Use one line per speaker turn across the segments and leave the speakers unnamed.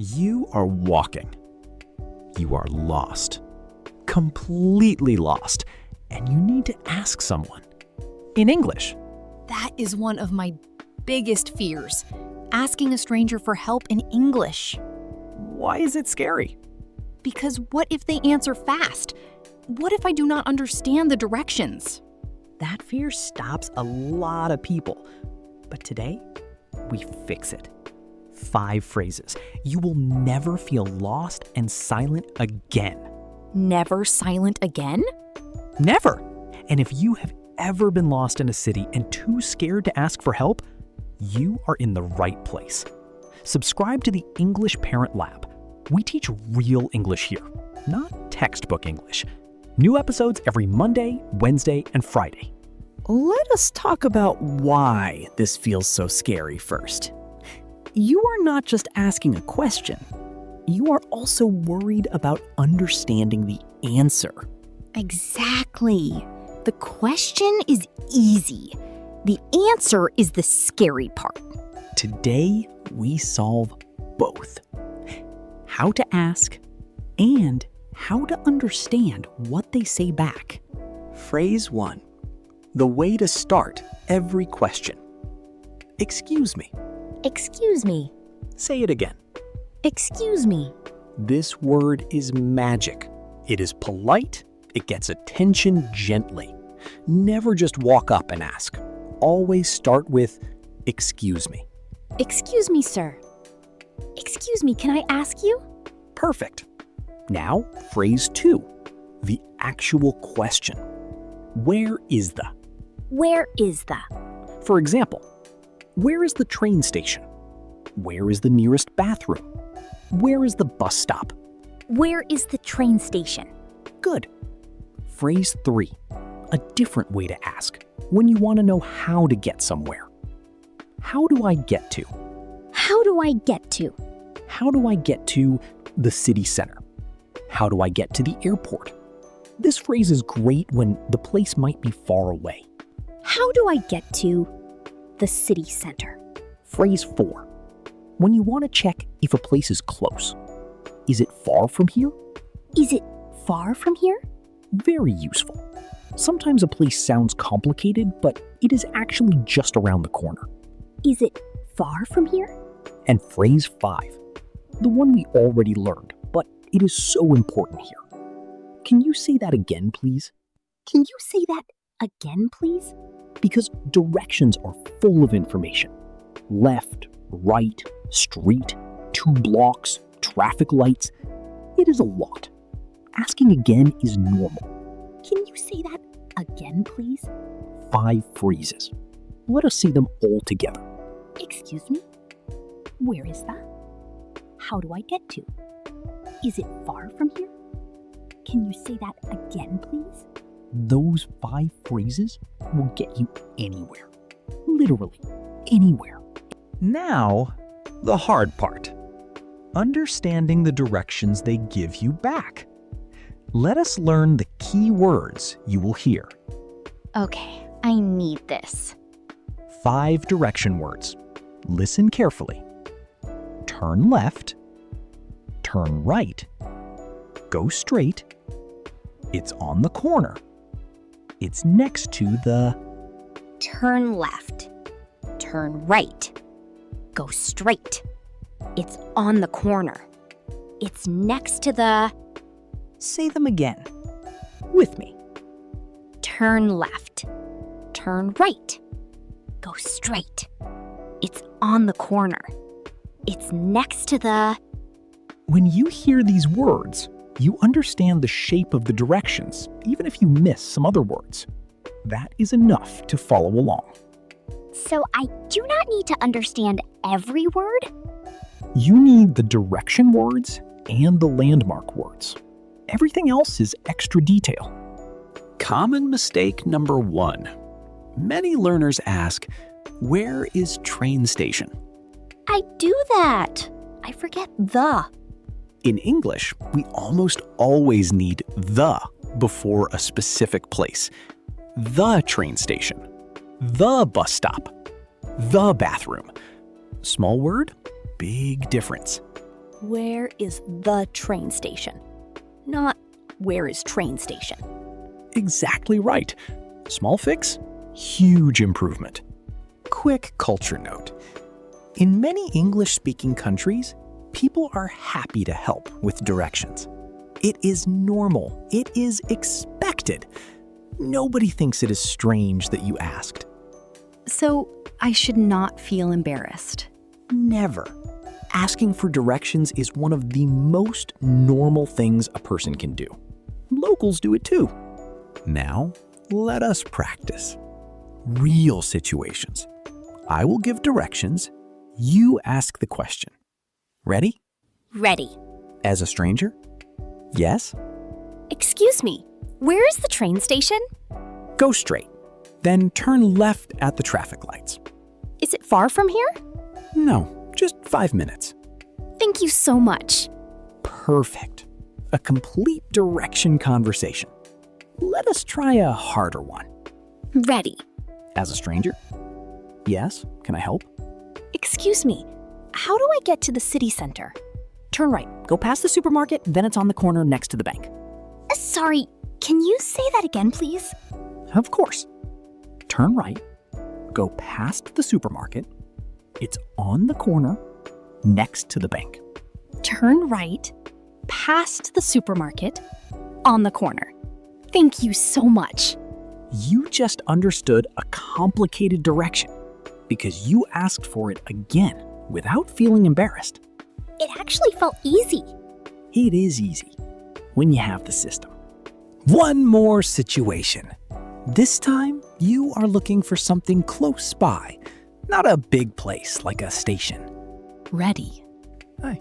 You are walking. You are lost. Completely lost. And you need to ask someone. In English.
That is one of my biggest fears. Asking a stranger for help in English.
Why is it scary?
Because what if they answer fast? What if I do not understand the directions?
That fear stops a lot of people. But today, we fix it. 5 phrases. You will never feel lost and silent again.
Never silent again?
Never! And if you have ever been lost in a city and too scared to ask for help, you are in the right place. Subscribe to the English Parent Lab. We teach real English here, not textbook English. New episodes every Monday, Wednesday, and Friday.
Let us talk about why this feels so scary first. You are not just asking a question. You are also worried about understanding the answer.
Exactly. The question is easy. The answer is the scary part.
Today, we solve both. How to ask and how to understand what they say back.
Phrase 1. The way to start every question. Excuse me.
Excuse me.
Say it again.
Excuse me.
This word is magic. It is polite. It gets attention gently. Never just walk up and ask. Always start with, excuse me.
Excuse me, sir. Excuse me, can I ask you?
Perfect. Now, phrase 2. The actual question. Where is the?
Where is the?
For example, where is the train station? Where is the nearest bathroom? Where is the bus stop?
Where is the train station?
Good. Phrase 3. A different way to ask when you want to know how to get somewhere. How do I get to?
How do I get to?
How do I get to the city center? How do I get to the airport? This phrase is great when the place might be far away.
How do I get to the city center?
Phrase 4. When you want to check if a place is close. Is it far from here?
Is it far from here?
Very useful. Sometimes a place sounds complicated, but it is actually just around the corner.
Is it far from here?
And phrase 5. The one we already learned, but it is so important here. Can you say that again, please?
Can you say that again, please?
Because directions are full of information. Left, right, street, 2 blocks, traffic lights. It is a lot. Asking again is normal.
Can you say that again, please?
5 phrases. Let us see them all together.
Excuse me? Where is that? How do I get to? Is it far from here? Can you say that again, please?
Those 5 phrases will get you anywhere. Literally anywhere.
Now, the hard part. Understanding the directions they give you back. Let us learn the key words you will hear.
Okay, I need this.
5 direction words. Listen carefully. Turn left. Turn right. Go straight. It's on the corner. It's next to the...
Turn left. Turn right. Go straight. It's on the corner. It's next to the...
Say them again. With me.
Turn left. Turn right. Go straight. It's on the corner. It's next to the...
When you hear these words, you understand the shape of the directions, even if you miss some other words. That is enough to follow along.
So I do not need to understand every word?
You need the direction words and the landmark words. Everything else is extra detail. Common mistake number 1. Many learners ask, where is train station?
I do that. I forget the.
In English, we almost always need the before a specific place. The train station, the bus stop, the bathroom. Small word, big difference.
Where is the train station? Not where is train station.
Exactly right. Small fix, huge improvement. Quick culture note. In many English-speaking countries, people are happy to help with directions. It is normal. It is expected. Nobody thinks it is strange that you asked.
So I should not feel embarrassed.
Never. Asking for directions is one of the most normal things a person can do. Locals do it too. Now, let us practice. Real situations. I will give directions. You ask the question. Ready?
Ready.
As a stranger? Yes?
Excuse me, where is the train station?
Go straight. Then turn left at the traffic lights.
Is it far from here?
No, just 5 minutes.
Thank you so much.
Perfect. A complete direction conversation. Let us try a harder one.
Ready.
As a stranger? Yes, can I help?
Excuse me, how do I get to the city center?
Turn right, go past the supermarket, then it's on the corner next to the bank.
Sorry, can you say that again, please?
Of course. Turn right, go past the supermarket. It's on the corner next to the bank.
Turn right, past the supermarket, on the corner. Thank you so much.
You just understood a complicated direction because you asked for it again without feeling embarrassed.
It actually felt easy.
It is easy when you have the system. One more situation. This time, you are looking for something close by, not a big place like a station.
Ready.
Hi.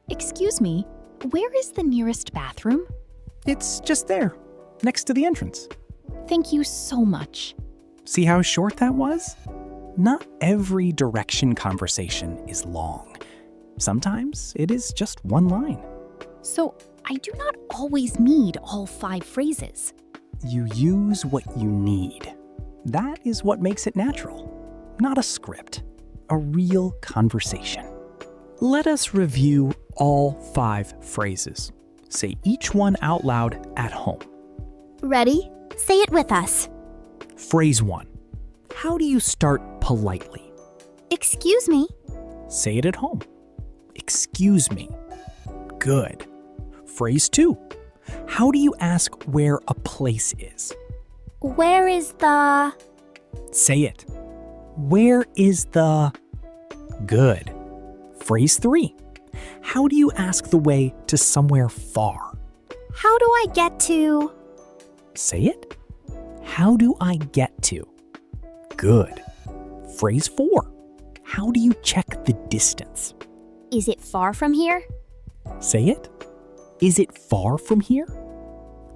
Excuse me, where is the nearest bathroom?
It's just there, next to the entrance.
Thank you so much.
See how short that was? Not every direction conversation is long. Sometimes it is just one line.
So I do not always need all 5 phrases.
You use what you need. That is what makes it natural. Not a script, a real conversation. Let us review all 5 phrases. Say each one out loud at home.
Ready? Say it with us.
Phrase 1. How do you start politely?
Excuse me.
Say it at home. Excuse me. Good. Phrase 2. How do you ask where a place is?
Where is the...
Say it. Where is the... Good. Phrase 3. How do you ask the way to somewhere far?
How do I get to...
Say it. How do I get to? Good. Phrase 4. How do you check the distance?
Is it far from here?
Say it. Is it far from here?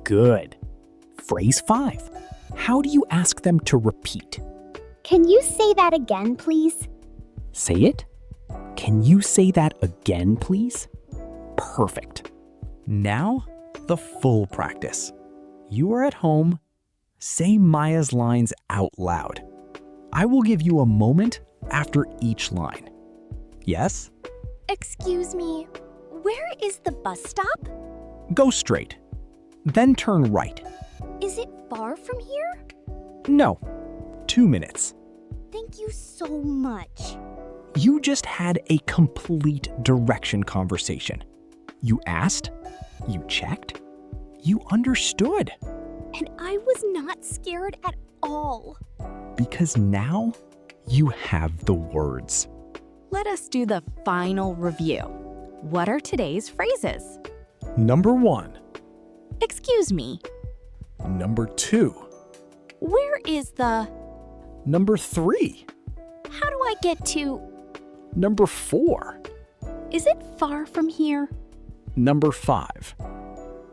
Good. Phrase 5. How do you ask them to repeat?
Can you say that again, please?
Say it. Can you say that again, please? Perfect. Now, the full practice. You are at home. Say Maya's lines out loud. I will give you a moment after each line. Yes?
Excuse me, where is the bus stop?
Go straight. Then turn right.
Is it far from here?
No. 2 minutes.
Thank you so much.
You just had a complete direction conversation. You asked, you checked, you understood.
And I was not scared at all.
Because now you have the words.
Let us do the final review. What are today's phrases?
Number 1.
Excuse me,
Number 2.
where is the...
Number 3.
How do I get to...
Number 4.
Is it far from here?
Number 5.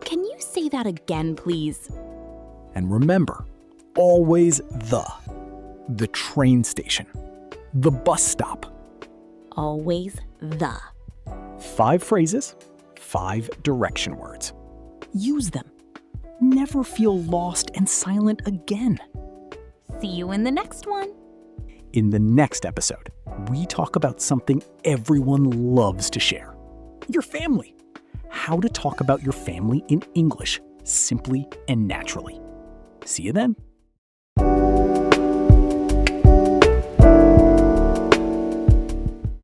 Can you say that again, please?
And remember, always the train station, the bus stop.
Always the.
5 phrases, 5 direction words. Use them. Never feel lost and silent again.
See you in the next one.
In the next episode, we talk about something everyone loves to share. your family. How to talk about your family in English, simply and naturally. See you then.